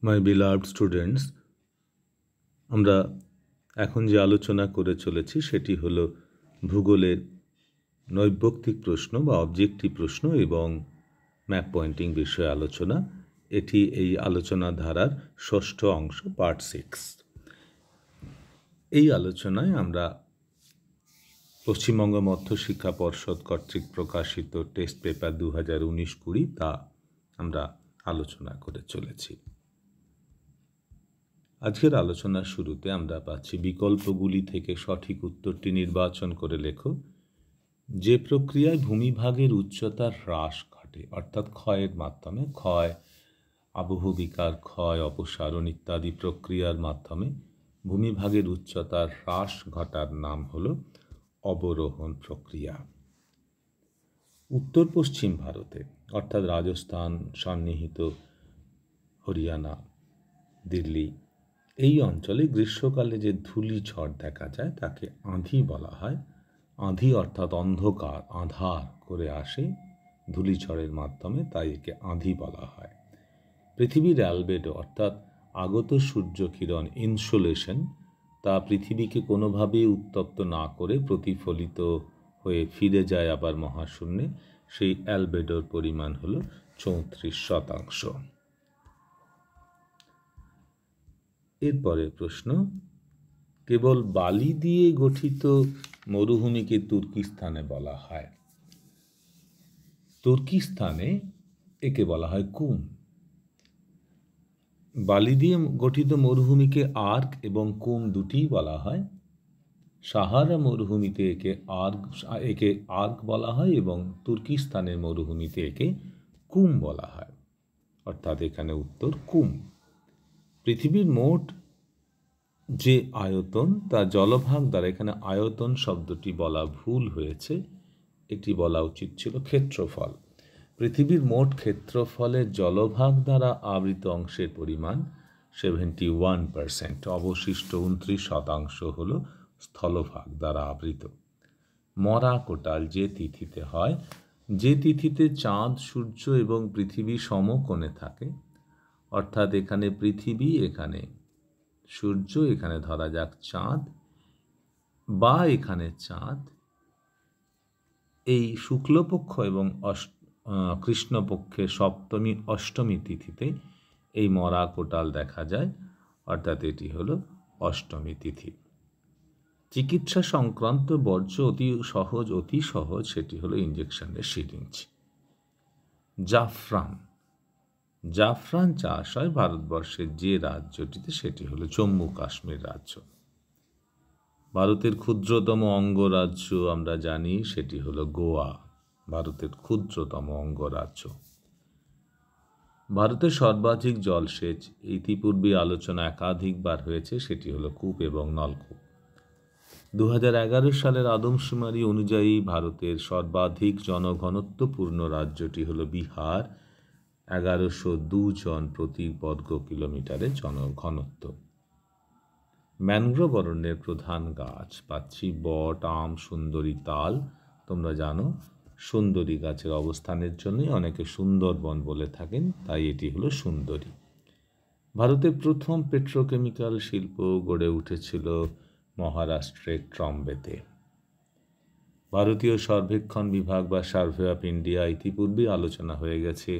মাই beloved students, আমরা এখন যে আলোচনা করে চলেছি সেটি হলো ভূগোলের নৈর্ব্যক্তিক প্রশ্ন বা অবজেক্টিভ প্রশ্ন এবং ম্যাপ পয়েন্টিং বিষয়ে আলোচনা। এটি এই আলোচনা ধারার ষষ্ঠ অংশ, পার্ট 6। এই আলোচনায় আমরা পশ্চিমবঙ্গ মধ্যশিক্ষা পর্ষদ কর্তৃক প্রকাশিত টেস্ট পেপার 2019-20 তা আমরা আলোচনা করে চলেছি। আজকের আলোচনার শুরুতে আমরা পাচ্ছি বিকল্পগুলি থেকে সঠিক উত্তরটি নির্বাচন করে লেখো। যে প্রক্রিয়ায় ভূমিভাগের উচ্চতার হ্রাস ঘটে, অর্থাৎ ক্ষয়ের মাধ্যমে, ক্ষয়, আবহবিকার ক্ষয়, অপসারণ ইত্যাদি প্রক্রিয়ার মাধ্যমে ভূমিভাগের উচ্চতার হ্রাস ঘটার নাম হল অবরোহণ প্রক্রিয়া। উত্তর পশ্চিম ভারতে, অর্থাৎ রাজস্থান সন্নিহিত হরিয়ানা, দিল্লি, এই অঞ্চলে গ্রীষ্মকালে যে ধূলি ঝড় দেখা যায় তাকে আঁধি বলা হয়। আঁধি অর্থাৎ অন্ধকার, আঁধার করে আসে ধূলিঝড়ের মাধ্যমে, তাই একে আঁধি বলা হয়। পৃথিবীর অ্যালবেডো অর্থাৎ আগত সূর্যকিরণ, ইনসোলেশন, তা পৃথিবীকে কোনোভাবেই উত্তপ্ত না করে প্রতিফলিত হয়ে ফিরে যায় আবার মহাশূন্যে। সেই অ্যালবেডোর পরিমাণ হল 34%। এরপরে প্রশ্ন, কেবল বালি দিয়ে গঠিত মরুভূমিকে তুর্কিস্তানে বলা হয়। তুর্কিস্তানে একে বলা হয় কুম। বালি দিয়ে গঠিত মরুভূমিকে আর্ক এবং কুম দুটিই বলা হয়। সাহারা মরুভূমিতে একে আর্ক বলা হয় এবং তুর্কিস্তানের মরুভূমিতে একে কুম বলা হয়, অর্থাৎ এখানে উত্তর কুম। পৃথিবীর মোট যে আয়তন তা জলভাগ দ্বারা, এখানে আয়তন শব্দটি বলা ভুল হয়েছে, এটি বলা উচিত ছিল ক্ষেত্রফল। পৃথিবীর মোট ক্ষেত্রফলের জলভাগ দ্বারা আবৃত অংশের পরিমাণ 71%, অবশিষ্ট 29% হল স্থলভাগ দ্বারা আবৃত। মরা কোটাল যে তিথিতে হয়, যে তিথিতে চাঁদ, সূর্য এবং পৃথিবী সমকোণে থাকে, অর্থাৎ এখানে পৃথিবী, এখানে সূর্য, এখানে ধরা যাক চাঁদ, বা এখানে চাঁদ, এই শুক্লপক্ষ এবং কৃষ্ণপক্ষের সপ্তমী অষ্টমী তিথিতে এই মরা কোটাল দেখা যায়, অর্থাৎ এটি হল অষ্টমী তিথি। চিকিৎসা সংক্রান্ত বর্জ্য অতি সহজ, সেটি হলো ইঞ্জেকশনের সিরিঞ্জ। জাফরান চাষ হয় ভারতবর্ষের যে রাজ্যটিতে, সেটি হলো জম্মু কাশ্মীর রাজ্য। ভারতের ক্ষুদ্রতম অঙ্গরাজ্য আমরা জানি, সেটি হলো গোয়া, ভারতের ক্ষুদ্রতম অঙ্গরাজ্য। ভারতের সর্বাধিক জলসেচ, ইতিপূর্বে আলোচনা একাধিকবার হয়েছে, সেটি হলো কূপ এবং নলকূপ। 2011 সালের আদমশুমারি অনুযায়ী ভারতের সর্বাধিক জনঘনত্বপূর্ণ রাজ্যটি হলো বিহার, 1102 জন প্রতি বর্গ কিলোমিটারে জনঘনত্ব। ম্যানগ্রোভ অরণ্যের প্রধান গাছ পাচ্ছি বট, আম, সুন্দরী, তাল। তোমরা জানো সুন্দরী গাছের অবস্থানের জন্যই অনেকে সুন্দরবন বলে থাকেন, তাই এটি হলো সুন্দরী। ভারতের প্রথম পেট্রোকেমিক্যাল শিল্প গড়ে উঠেছিল মহারাষ্ট্রের ট্রম্বেতে। ভারতীয় সর্বেক্ষণ বিভাগ বা সার্ভে অফ ইন্ডিয়া ইতিপূর্বে আলোচনা হয়ে গেছে,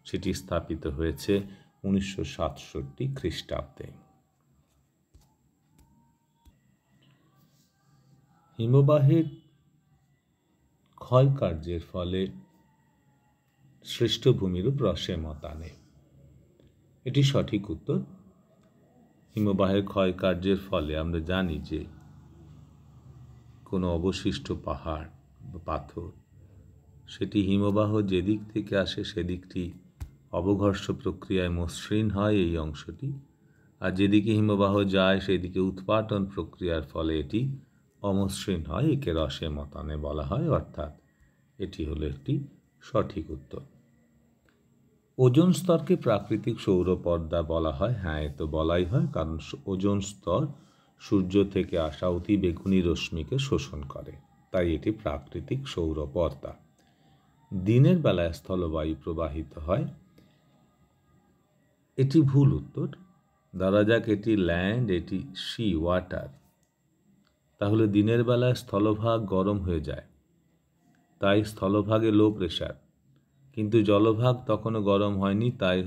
সেটি স্থাপিত হয়েছে 1967 খ্রিস্টাব্দে। হিমবাহের ক্ষয়কার্যের ফলে সৃষ্ট ভূমিরূপ হ্রস্বে মতানে, এটি সঠিক উত্তর। হিমবাহের ক্ষয়কার্যের ফলে আমরা জানি যে কোনো অবশিষ্ট পাহাড় বা পাথর, সেটি হিমবাহ যেদিক থেকে আসে সেদিকটি অবঘর্ষ প্রক্রিয়ায় মসৃণ হয় এই অংশটি, আর যেদিকে হিমবাহ যায় সেদিকে উৎপাটন প্রক্রিয়ার ফলে এটি অমসৃণ হয়, একে হ্রস্বে মতানে বলা হয়, অর্থাৎ এটি হলো একটি সঠিক উত্তর। ওজোন স্তরকে প্রাকৃতিক সৌরপর্দা বলা হয়। হ্যাঁ, এ তো বলাই হয়, কারণ ওজোন স্তর সূর্য থেকে আসা অতি বেগুনি রশ্মিকে শোষণ করে, তাই এটি প্রাকৃতিক সৌরপর্দা। দিনের বেলায় স্থলবায়ু প্রবাহিত হয় এটি ভুল উত্তর। ধরা যাক এটি ল্যান্ড, এটি সি ওয়াটার, তাহলে দিনের বেলায় স্থলভাগ গরম হয়ে যায়, তাই স্থলভাগে লো প্রেশার, কিন্তু জলভাগ তখনও গরম হয়নি, তাই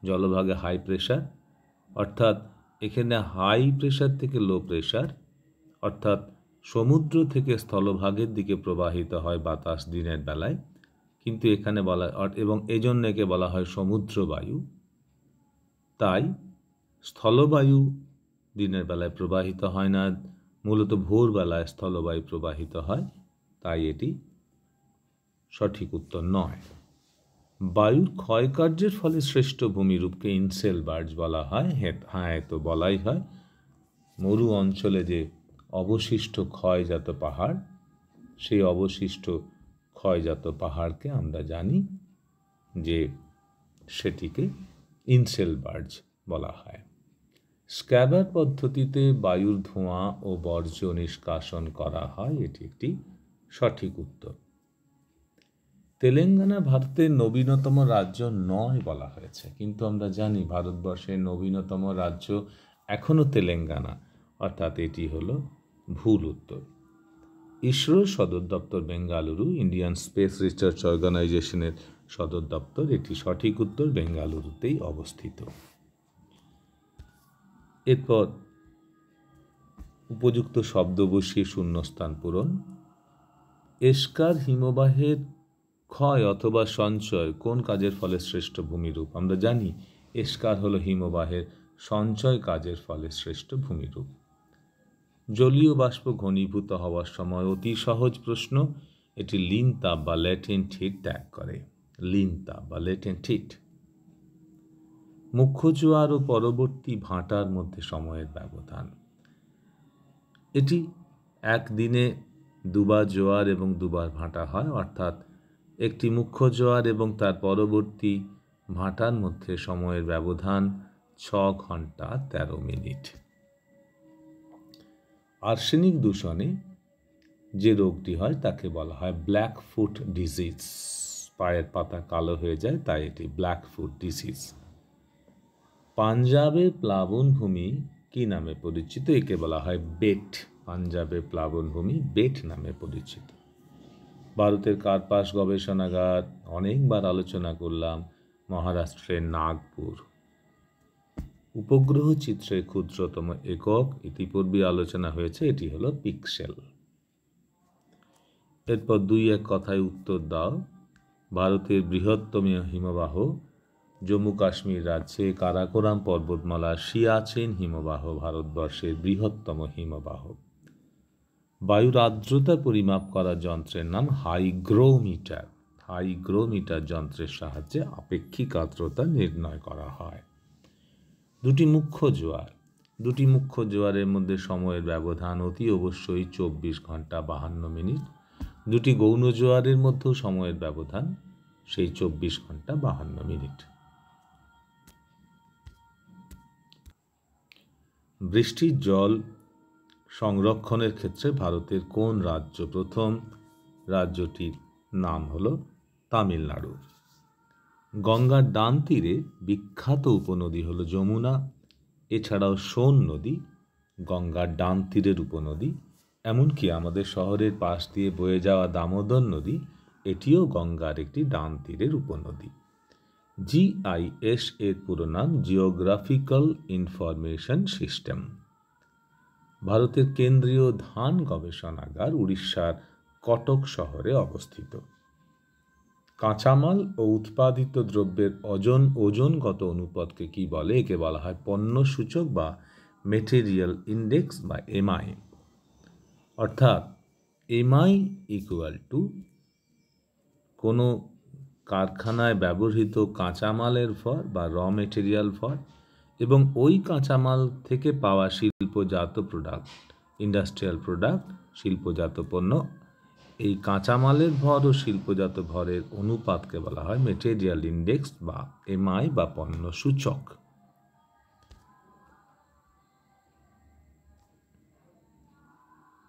জলভাগে হাই প্রেশার। অর্থাৎ এখানে হাই প্রেশার থেকে লো প্রেশার, অর্থাৎ সমুদ্র থেকে স্থলভাগের দিকে প্রবাহিত হয় বাতাস দিনের বেলায়, কিন্তু এখানে বলা, এবং এজন্য একে বলা হয় সমুদ্র বায়ু। তাই স্থলবায়ু দিনের বেলায় প্রবাহিত হয় না, মূলত ভোরবেলায় স্থলবায়ু প্রবাহিত হয়, তাই এটি সঠিক উত্তর নয়। বায়ুর ক্ষয়কার্যের ফলে শ্রেষ্ঠ ভূমিরূপকে ইনসেলবার্জ বলা হয়। হ্যাঁ, তো বলাই হয়। মরু অঞ্চলে যে অবশিষ্ট ক্ষয়জাত পাহাড়, সেই অবশিষ্ট ক্ষয়জাত পাহাড়কে আমরা জানি যে সেটিকে ইনসেলবার্জ বলা হয়। স্ক্যাবার পদ্ধতিতে বায়ুর ধোঁয়া ও বর্জ্য নিষ্কাশন করা হয়, এটি একটি সঠিক উত্তর। তেলেঙ্গানা ভারতের নবীনতম রাজ্য নয় বলা হয়েছে, কিন্তু আমরা জানি ভারতবর্ষের নবীনতম রাজ্য এখনও তেলেঙ্গানা, অর্থাৎ এটি হলো ভুল উত্তর। ইসরোর সদর দপ্তর বেঙ্গালুরু, ইন্ডিয়ান স্পেস রিসার্চ অর্গানাইজেশনের সদর দপ্তর, এটি সঠিক উত্তর, বেঙ্গালুরুতেই অবস্থিত। এরপর উপযুক্ত শব্দ বসিয়ে শূন্যস্থান পূরণ। এস্কার হিমবাহের ক্ষয় অথবা সঞ্চয় কোন কাজের ফলে শ্রেষ্ঠ ভূমিরূপ? আমরা জানি এস্কার হলো হিমবাহের সঞ্চয় কাজের ফলে শ্রেষ্ঠ ভূমিরূপ। জলীয় বাষ্প ঘনীভূত হওয়ার সময় অতি সহজ প্রশ্ন, এটি লিন তাপ বা ল্যাটেন্ট হিট ত্যাগ করে। লিন তাপ বা ল্যাটেন্ট হিট। মুখ্য জোয়ার ও পরবর্তী ভাঁটার মধ্যে সময়ের ব্যবধান, এটি একদিনে দুবার জোয়ার এবং দুবার ভাঁটা হয়, অর্থাৎ একটি মুখ্য জোয়ার এবং তার পরবর্তী ভাঁটার মধ্যে সময়ের ব্যবধান 6 ঘন্টা 13 মিনিট। আর্সেনিক দূষণে যে রোগটি হয় তাকে বলা হয় ব্ল্যাক ফুট ডিজিজ। পায়ের পাতা কালো হয়ে যায়, তাই এটি ব্ল্যাক ফুট ডিজিজ। পাঞ্জাবের প্লাবনভূমি কি নামে পরিচিত? একে বলা হয় বেট। পাঞ্জাবের প্লাবনভূমি বেট নামে পরিচিত। ভারতের কার্পাস গবেষণাগার অনেকবার আলোচনা করলাম, মহারাষ্ট্রের নাগপুর। উপগ্রহ চিত্রের ক্ষুদ্রতম একক ইতিপূর্বে আলোচনা হয়েছে, এটি হলো পিক্সেল। এরপর 2-1 কথায় উত্তর দাও। ভারতের বৃহত্তম হিমবাহ জম্মু কাশ্মীর রাজ্যে কারাকোরাম পর্বতমালা সিয়াচেন হিমবাহ ভারতবর্ষের বৃহত্তম হিমবাহ। বায়ুর আর্দ্রতা পরিমাপ করার যন্ত্রের নাম হাইগ্রোমিটার। হাইগ্রোমিটার যন্ত্রের সাহায্যে আপেক্ষিক আর্দ্রতা নির্ণয় করা হয়। দুটি মুখ্য জোয়ারের মধ্যে সময়ের ব্যবধান অতি অবশ্যই 24 ঘন্টা 52 মিনিট। দুটি গৌণ জোয়ারের মধ্যেও সময়ের ব্যবধান সেই 24 ঘন্টা 52 মিনিট। বৃষ্টির জল সংরক্ষণের ক্ষেত্রে ভারতের কোন রাজ্য প্রথম? রাজ্যটির নাম হলো তামিলনাড়ু। গঙ্গার ডান তীরে বিখ্যাত উপনদী হলো যমুনা। এছাড়াও সোন নদী গঙ্গার ডান তীরের উপনদী। এমনকি আমাদের শহরের পাশ দিয়ে বয়ে যাওয়া দামোদর নদী, এটিও গঙ্গার একটি ডান তীরের উপনদী। GIS এর পুরো নাম জিওগ্রাফিক্যাল ইনফরমেশন সিস্টেম। ভারতের কেন্দ্রীয় ধান গবেষণাগার উড়িষ্যার কটক শহরে অবস্থিত। কাঁচামাল ও উৎপাদিত দ্রব্যের ওজনগত অনুপাতকে কি বলে? একে বলা হয় পণ্য সূচক বা মেটেরিয়াল ইন্ডেক্স বা MI। অর্থাৎ MI ইকুয়াল টু কোনো কারখানায় ব্যবহৃত কাঁচামালের ভর বা র মেটেরিয়াল ভর এবং ওই কাঁচামাল থেকে পাওয়া শিল্পজাত প্রোডাক্ট, ইন্ডাস্ট্রিয়াল প্রোডাক্ট, শিল্পজাত পণ্য, এই কাঁচামালের ভর ও শিল্পজাত ভরের অনুপাতকে বলা হয় মেটেরিয়াল ইন্ডেক্স বা MI বা পণ্য সূচক।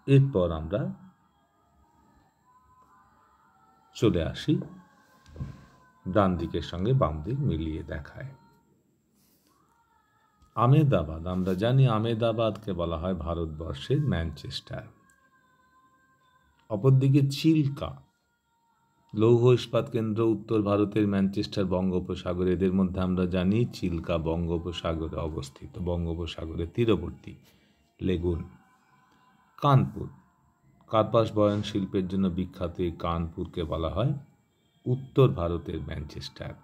এরপর আমরা চলে আসি ডান দিকের সঙ্গে বাম দিক মিলিয়ে দেখায়। আমেদাবাদ, আমরা জানি আমেদাবাদকে বলা হয় ভারতবর্ষের ম্যানচেস্টার। অপরদিকে চিল্কা, লৌহ ইস্পাত কেন্দ্র, উত্তর ভারতের ম্যানচেস্টার বঙ্গোপসাগর। এদের মধ্যে আমরা জানি চিল্কা বঙ্গোপসাগরে অবস্থিত, বঙ্গোপসাগরের তীরবর্তী লেগুন। কানপুর, কার্পাস বয়ন শিল্পের জন্য বিখ্যাত এই কানপুরকে বলা হয় উত্তর ভারতের ম্যানচেস্টার।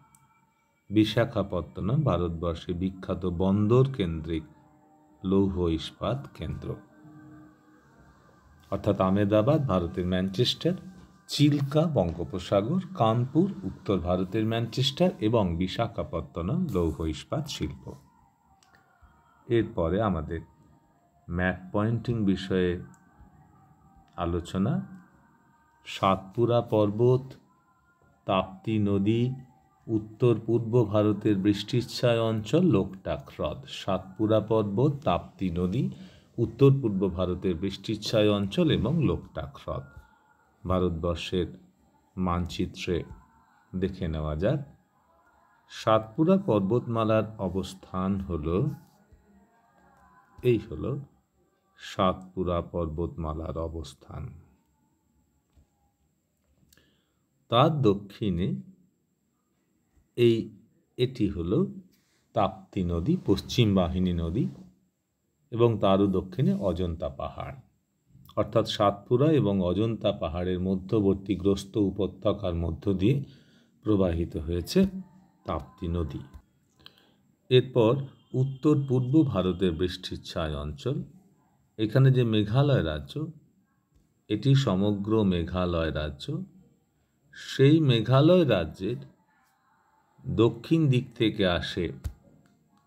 বিশাখাপত্তনম ভারতবর্ষে বিখ্যাত বন্দর কেন্দ্রিক লৌহ ইস্পাত কেন্দ্র। অর্থাৎ আমেদাবাদ ভারতের ম্যানচেস্টার, চিল্কা বঙ্গোপসাগর, কানপুর উত্তর ভারতের ম্যানচেস্টার এবং বিশাখাপত্তনম লৌহ ইস্পাত শিল্প। এরপরে আমাদের ম্যাপ পয়েন্টিং বিষয়ে আলোচনা। সাতপুরা পর্বত, তাপ্তি নদী, উত্তর পূর্ব ভারতের বৃষ্টিচ্ছায় অঞ্চল লোকটাক হ্রদ। সাতপুরা পর্বত, তাপ্তি নদী, উত্তর পূর্ব ভারতের বৃষ্টিচ্ছায় অঞ্চল এবং লোকটাক হ্রদ। ভারতবর্ষের মানচিত্রে দেখে নেওয়া যাক। সাতপুরা পর্বতমালার অবস্থান হলো, এই হলো সাতপুরা পর্বতমালার অবস্থান। তার দক্ষিণে এটি হলো তাপ্তি নদী, পশ্চিম বাহিনী নদী, এবং তারও দক্ষিণে অজন্তা পাহাড়। অর্থাৎ সাতপুরা এবং অজন্তা পাহাড়ের মধ্যবর্তী গ্রস্ত উপত্যকার মধ্য দিয়ে প্রবাহিত হয়েছে তাপ্তি নদী। এরপর উত্তর পূর্ব ভারতের বৃষ্টিচ্ছায় অঞ্চল। এখানে যে মেঘালয় রাজ্য, এটি সমগ্র মেঘালয় রাজ্য। সেই মেঘালয় রাজ্যের দক্ষিণ দিক থেকে আসে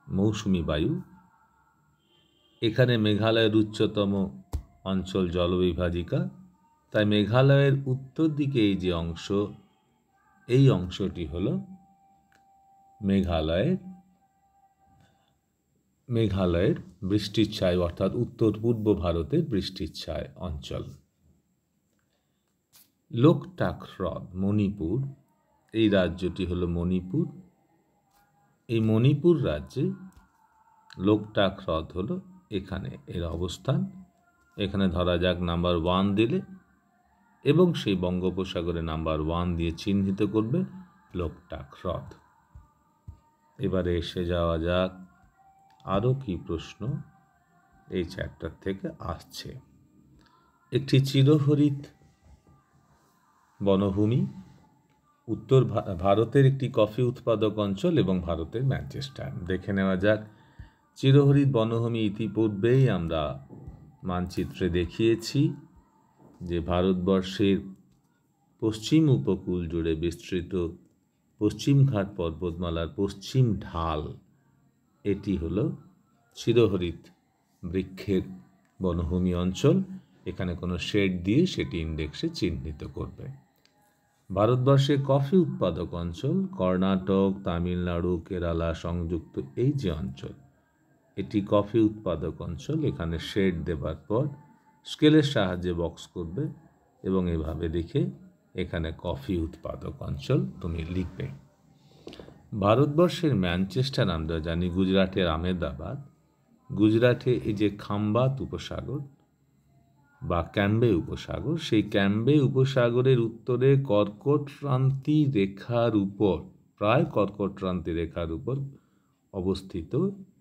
মৌসুমি বায়ু। এখানে মেঘালয়ের উচ্চতম অঞ্চল জলবিভাজিকা, তাই মেঘালয়ের উত্তর দিকে এই যে অংশ, এই অংশটি হল মেঘালয়ের বৃষ্টিচ্ছায় অর্থাৎ উত্তর পূর্ব ভারতের বৃষ্টিচ্ছায় অঞ্চল। লোকটাক হ্রদ, মণিপুর, এই রাজ্যটি হল মণিপুর। এই মণিপুর রাজ্যে লোকটাক হ্রদ হল এখানে এর অবস্থান। এখানে ধরা যাক নাম্বার 1 দিলে, এবং সেই বঙ্গোপসাগরে নাম্বার 1 দিয়ে চিহ্নিত করবে লোকটাক হ্রদ। এবারে এসে যাওয়া যাক আরও কি প্রশ্ন এই চ্যাপ্টার থেকে আসছে। একটি চিরহরিত বনভূমি, উত্তর ভারতের একটি কফি উৎপাদক অঞ্চল এবং ভারতের ম্যানচেস্টার। দেখে নেওয়া যাক চিরহরিত বনভূমি। ইতিপূর্বেই আমরা মানচিত্রে দেখিয়েছি যে ভারতবর্ষের পশ্চিম উপকূল জুড়ে বিস্তৃত পশ্চিমঘাট পর্বতমালার পশ্চিম ঢাল, এটি হল চিরহরিত বৃক্ষের বনভূমি অঞ্চল। এখানে কোনো শেড দিয়ে সেটি ইন্ডেক্সে চিহ্নিত করবে। ভারতবর্ষের কফি উৎপাদক অঞ্চল, কর্ণাটক, তামিলনাড়ু, কেরালা সংযুক্ত এই যে অঞ্চল, এটি কফি উৎপাদক অঞ্চল। এখানে শেড দেবার পর স্কেলের সাহায্যে বক্স করবে এবং এভাবে লিখে এখানে কফি উৎপাদক অঞ্চল তুমি লিখবে। ভারতবর্ষের ম্যানচেস্টার আমরা জানি গুজরাটের আমেদাবাদ। গুজরাটে এই যে খাম্বাত উপসাগর বা ক্যাম্বে উপসাগর, সেই ক্যাম্বে উপসাগরের উত্তরে কর্কটক্রান্তি রেখার উপর, প্রায় কর্কটক্রান্তি রেখার উপর অবস্থিত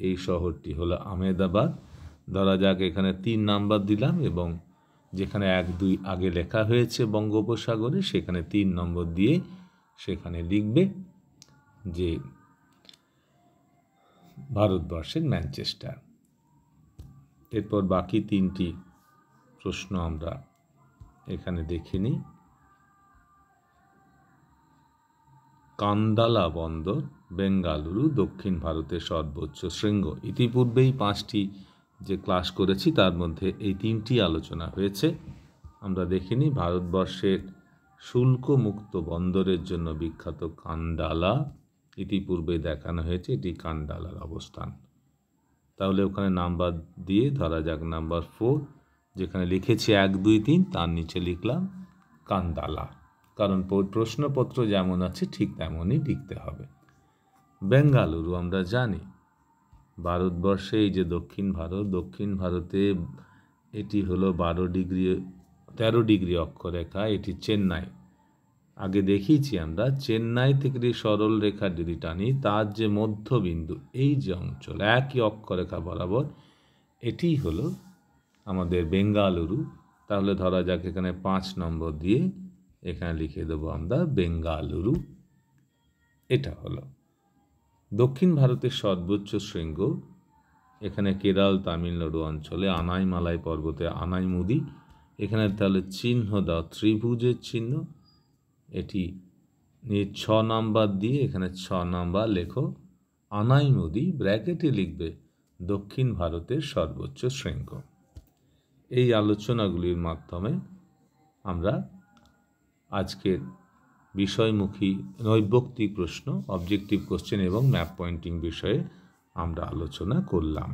এই শহরটি হলো আমেদাবাদ। ধরা যাক এখানে 3 নাম্বার দিলাম এবং যেখানে 1, 2 আগে লেখা হয়েছে বঙ্গোপসাগরে, সেখানে 3 নম্বর দিয়ে সেখানে লিখবে যে ভারতবর্ষের ম্যানচেস্টার। এরপর বাকি 3টি প্রশ্ন আমরা এখানে দেখে নিই। কান্দালা বন্দর বেঙ্গালুরু দক্ষিণ ভারতের সর্বোচ্চ শৃঙ্গ। ইতিপূর্বেই 5টি যে ক্লাস করেছি তার মধ্যে এই 3টি আলোচনা হয়েছে। আমরা দেখে নিই। ভারতবর্ষের শুল্কমুক্ত বন্দরের জন্য বিখ্যাত কান্ডালা, ইতিপূর্বে দেখানো হয়েছে এটি কান্ডালার অবস্থান। তাহলে ওখানে নাম্বার দিয়ে ধরা যাক নাম্বার 4, যেখানে লিখেছি 1, 2, 3 তার নিচে লিখলাম কান্দালা, কারণ প্রশ্নপত্র যেমন আছে ঠিক তেমনই লিখতে হবে। বেঙ্গালুরু আমরা জানি ভারতবর্ষে এই যে দক্ষিণ ভারতে এটি হলো 13 ডিগ্রি অক্ষরেখা, এটি চেন্নাই। আগে দেখিয়েছি আমরা, চেন্নাই থেকে সরল রেখা যদি টানি, তার যে মধ্যবিন্দু, এই যে অঞ্চল একই অক্ষরেখা বরাবর, এটি হলো আমাদের বেঙ্গালুরু। তাহলে ধরা যাক এখানে 5 নম্বর দিয়ে এখানে লিখে দেবো আমরা বেঙ্গালুরু। এটা হলো দক্ষিণ ভারতের সর্বোচ্চ শৃঙ্গ, এখানে কেরল তামিলনাড়ু অঞ্চলে আনাইমালাই পর্বতে আনাইমুদি। এখানে তাহলে চিহ্ন দাও ত্রিভুজের চিহ্ন, এটি নিয়ে 6 নাম্বার দিয়ে এখানে 6 নাম্বার লেখো। আনাইমুদি ব্র্যাকেটে লিখবে দক্ষিণ ভারতের সর্বোচ্চ শৃঙ্গ। এই আলোচনাগুলির মাধ্যমে আমরা আজকের বিষয়মুখী নৈর্ব্যক্তিক প্রশ্ন, অবজেক্টিভ কোশ্চেন এবং ম্যাপ পয়েন্টিং বিষয়ে আমরা আলোচনা করলাম।